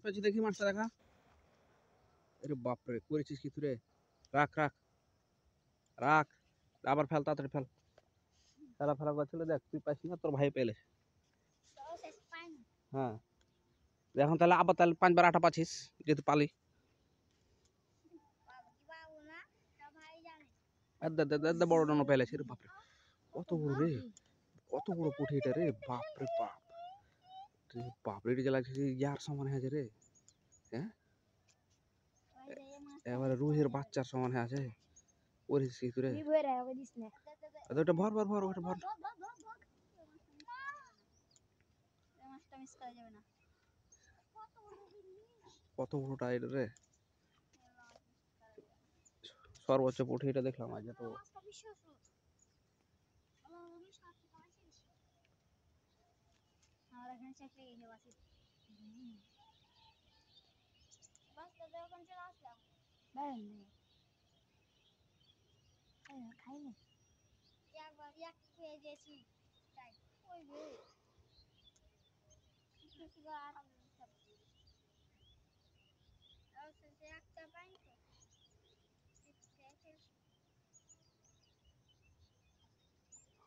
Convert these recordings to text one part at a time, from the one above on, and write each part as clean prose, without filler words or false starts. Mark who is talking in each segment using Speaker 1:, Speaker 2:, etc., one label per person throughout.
Speaker 1: পাচ্ছি দেখি মাছটা দেখা। আরে বাপরে, করেছিস কি তুই রে? রাখ রাখ রাখ, আবার ফেল, তাড়াতাড়ি ফেল। ফেলা ফেলা করছিল, দেখ তুই পাইস না, তোর ভাই পেলে। হ্যাঁ, এখন তাহলে আবার তাহলে 5 বার আটা পাচ্ছিস, যেহেতু পালি। বড় ডানো পেলেছে রে বাপরে, কত বড় রে, কত বড় পুঁটি এটা রে, বাপরে বাপ রে, বাপরে এটা লাগছে ইয়ার সমান হয়েছে রে। হ্যাঁ, এবারে রুহের বাচ্চার সমান হয়ে আছে। করিস কি তুই রে? ওটা ভর ভর ভর, ওটা ভর। কত বড়টা এটা রে, সর্বোচ্চ পুঁটি এটা দেখলাম আজ। তো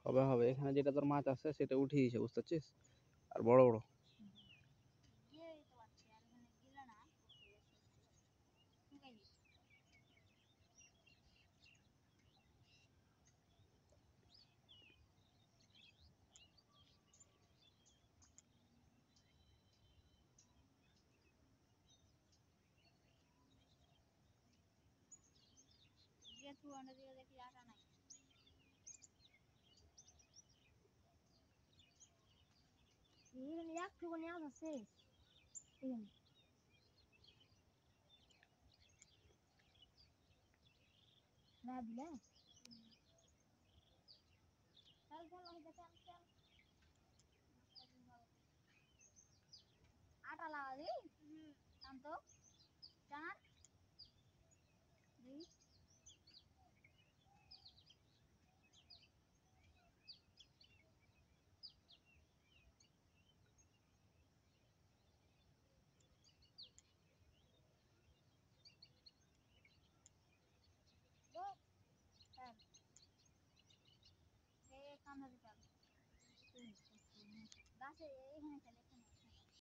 Speaker 1: হবে হবে, এখানে যেটা তোর মাছ আছে সেটা উঠিয়েছে, বুঝতে পারছিস? আর বড় বড়